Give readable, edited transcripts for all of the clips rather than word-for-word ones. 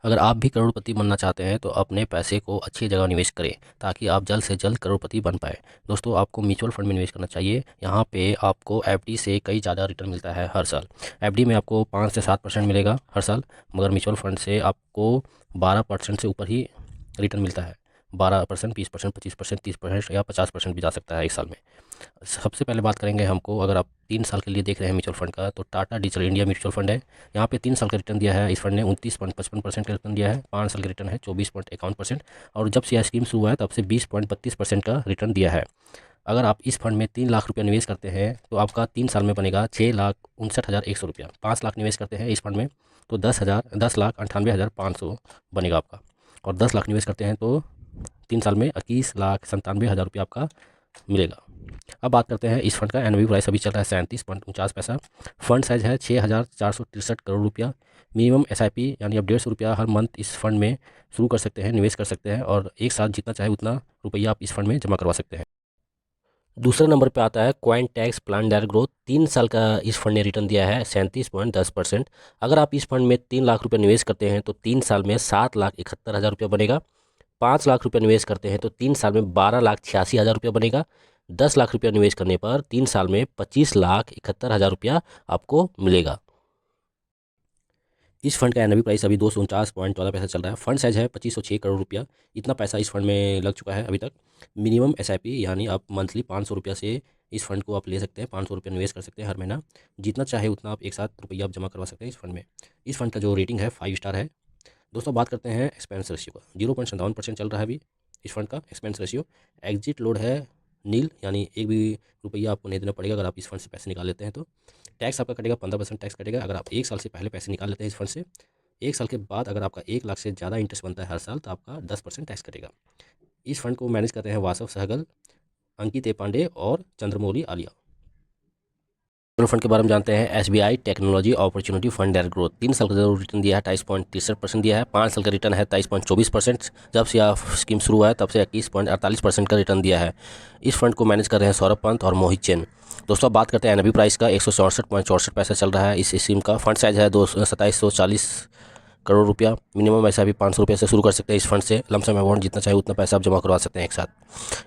अगर आप भी करोड़पति बनना चाहते हैं तो अपने पैसे को अच्छी जगह निवेश करें ताकि आप जल्द से जल्द करोड़पति बन पाएँ। दोस्तों, आपको म्यूचुअल फंड में निवेश करना चाहिए। यहाँ पे आपको एफडी से कई ज़्यादा रिटर्न मिलता है हर साल। एफडी में आपको 5 से 7% मिलेगा हर साल, मगर म्यूचुअल फंड से आपको 12% से ऊपर ही रिटर्न मिलता है। 12%, 20%, 25%, 30% या 50% भी जा सकता है एक साल में। सबसे पहले बात करेंगे हमको, अगर आप 3 साल के लिए देख रहे हैं म्यूचुअल फंड का, तो Tata digital India mutual fund है। यहाँ पे 3 साल का रिटर्न दिया है इस फंड ने 29.55% का रिटर्न दिया है। 5 साल का रिटर्न है 24.51%। और जब से यह स्कीम शुरू हुआ है तब से 20.32% का रिटर्न दिया है। अगर आप इस फंड में 3 लाख रुपया निवेश करते हैं तो आपका 3 साल में बनेगा 6,59,100 रुपया। 5 लाख निवेश करते हैं इस फंड में तो 10,98,500 बनेगा आपका। और 10 लाख निवेश करते हैं तो 3 साल में 21,97,000 रुपया आपका मिलेगा। अब बात करते हैं इस फंड का। एनएवी प्राइस अभी चल रहा है 37.49 पैसा। फंड साइज है 6,463 करोड़ रुपया। मिनिमम एसआईपी यानी आप 150 रुपया हर मंथ इस फंड में शुरू कर सकते हैं, निवेश कर सकते हैं, और एक साथ जितना चाहे उतना रुपया आप इस फंड में जमा करवा सकते हैं। दूसरे नंबर पे आता है coin tax plan direct growth. 3 साल का इस फंड ने रिटर्न दिया है 37.10%। अगर आप इस फंड में 3 लाख रुपये निवेश करते हैं तो 3 साल में 7,71,000 रुपया बनेगा। 5 लाख रुपये निवेश करते हैं तो 3 साल में 12,86,000 रुपया बनेगा। 10 लाख रुपया निवेश करने पर 3 साल में 25,71,000 रुपया आपको मिलेगा। इस फंड का एनएवी प्राइस अभी 249.14 पैसा चल रहा है। फंड साइज है 2506 करोड़ रुपया। इतना पैसा इस फंड में लग चुका है अभी तक। मिनिमम एसआईपी यानी आप मंथली 500 रुपया से इस फंड को आप ले सकते हैं। 500 रुपया निवेश कर सकते हैं हर महीना। जितना चाहे उतना आप एक साथ रुपया आप जमा करवा सकते हैं इस फंड में। इस फंड का जो रेटिंग है 5 स्टार है। दोस्तों, बात करते हैं एक्सपेंस रेशियो का। 0.57% चल रहा है अभी इस फंड का एक्सपेंस रेशियो। एग्जिट लोड है नील, यानी एक भी रुपया आपको नहीं देना पड़ेगा अगर आप इस फंड से पैसे निकाल लेते हैं तो। टैक्स आपका कटेगा 15% टैक्स कटेगा अगर आप 1 साल से पहले पैसे निकाल लेते हैं इस फंड से। 1 साल के बाद अगर आपका 1 लाख से ज़्यादा इंटरेस्ट बनता है हर साल तो आपका 10% टैक्स कटेगा। इस फंड को मैनेज करते हैं वासव सहगल, अंकित ए पांडे और चंद्रमौली आलिया। म्यूचुअल फंड के बारे में जानते हैं। SBI technology opportunity fund direct growth. 3 साल का जरूर रिटर्न दिया है 28.63% दिया है। 5 साल का रिटर्न है 23.24%। जब से यह स्कीम शुरू हुआ है तब से 21.48% का रिटर्न दिया है। इस फंड को मैनेज कर रहे हैं सौरभ पंत और मोहित जैन। दोस्तों, बात करते हैं एनएवी प्राइस का। 164.64 पैसा चल रहा है इस स्कीम का। फंड साइज है 2740 करोड़ रुपया। मिनिमम ऐसा भी 500 रुपये से शुरू कर सकते हैं इस फंड से। लमसम अमाउंट जितना चाहे उतना पैसा आप जमा करवा सकते हैं एक साथ।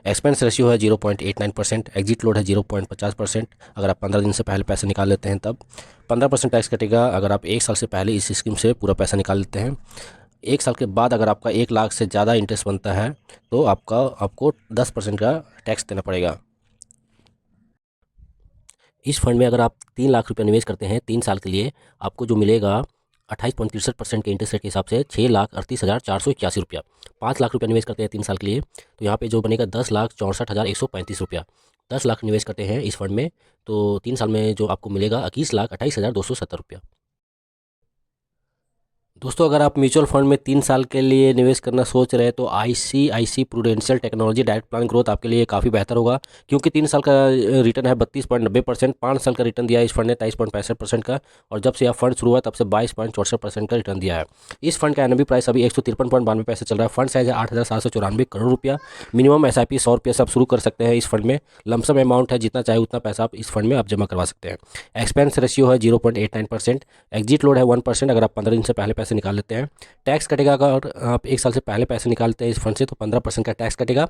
एक्सपेंस रेशियो है 0.89%। एग्जिट लोड है 0.50%। अगर आप 15 दिन से पहले पैसे निकाल लेते हैं तब 15% टैक्स कटेगा। अगर आप 1 साल से पहले इस स्कीम से पूरा पैसा निकाल लेते हैं। 1 साल के बाद अगर आपका 1 लाख से ज़्यादा इंटरेस्ट बनता है तो आपको 10% का टैक्स देना पड़ेगा। इस फंड में अगर आप 3 लाख रुपया निवेश करते हैं 3 साल के लिए, आपको जो मिलेगा 28.63% के इंटरेस्ट रेट के हिसाब से 6,38,481 रुपया। 5 लाख रुपया निवेश करते हैं 3 साल के लिए तो यहाँ पे जो बनेगा 10,64,135 रुपया। 10 लाख निवेश करते हैं इस फंड में तो 3 साल में जो आपको मिलेगा 21,28,270 रुपया। दोस्तों, अगर आप म्यूचुअल फंड में 3 साल के लिए निवेश करना सोच रहे हैं तो ICICI Prudential technology direct plan growth आपके लिए काफ़ी बेहतर होगा, क्योंकि 3 साल का रिटर्न है 32.90%। 5 साल का रिटर्न दिया है इस फंड ने 23.65% का। और जब से यह फंड शुरू हुआ तब से 22.64% का रिटर्न दिया है। इस फंड का एनएवी प्राइस अभी 153.92 पैसे चल रहा है। फंड साइज है 8,794 करोड़ रुपया। मिनिमम एसआईपी 100 रुपये से आप शुरू कर सकते हैं इस फंड में। लमसम अमाउंट है जितना चाहे उतना पैसा आप इस फंड में आप जमा करवा सकते हैं। एक्सपेंस रेशियो है 0.89%। एग्जिट लोड है 1%। अगर आप 15 दिन से पहले पैसे निकाल लेते हैं। टैक्स कटेगा अगर आप 1 साल से पहले पैसे निकालते हैं इस फंड से तो 15% का टैक्स कटेगा।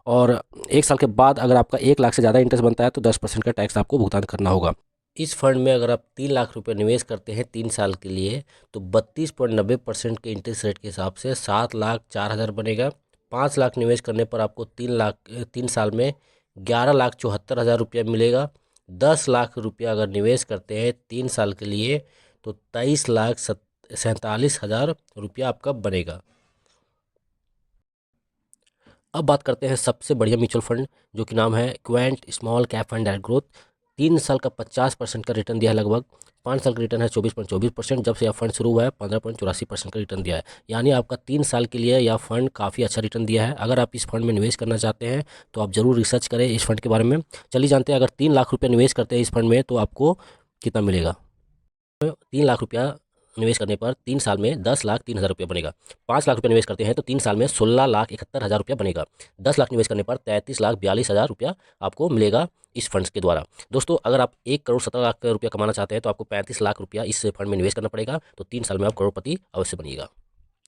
और 1 साल के बाद अगर आपका 1 लाख से ज़्यादा इंटरेस्ट बनता है तो 10% का टैक्स आपको भुगतान करना होगा। इस फंड में अगर आप 3 लाख रुपये निवेश करते हैं 3 साल के लिए तो 32.90% के इंटरेस्ट रेट के हिसाब से 7,04,000 बनेगा। 5 लाख निवेश करने पर आपको 3 साल में 11,74,000 रुपया मिलेगा। 10 लाख रुपया अगर निवेश करते हैं 3 साल के लिए तो 23,47,000 रुपया आपका बनेगा। अब बात करते हैं सबसे बढ़िया म्यूचुअल फंड जो कि नाम है Quint small cap fund direct growth. 3 साल का 50% का रिटर्न दिया है लगभग। 5 साल का रिटर्न है 24.24%। जब से यह फंड शुरू हुआ है 15.84% का रिटर्न दिया है। यानी आपका 3 साल के लिए यह फंड काफ़ी अच्छा रिटर्न दिया है। अगर आप इस फंड में निवेश करना चाहते हैं तो आप ज़रूर रिसर्च करें इस फंड के बारे में। चलिए जानते हैं, अगर 3 लाख रुपया निवेश करते हैं इस फंड में तो आपको कितना मिलेगा। 3 लाख रुपया निवेश करने पर 3 साल में 10,03,000 रुपया बनेगा। 5 लाख रुपया निवेश करते हैं तो 3 साल में 16,71,000 रुपया बनेगा। 10 लाख निवेश करने पर 33,42,000 रुपया आपको मिलेगा इस फंड्स के द्वारा। दोस्तों, अगर आप 1,17,00,000 रुपया कमाना चाहते हैं तो आपको 35 लाख रुपया इस फंड में निवेश करना पड़ेगा। तो 3 साल में आप करोड़पति अवश्य बनिएगा।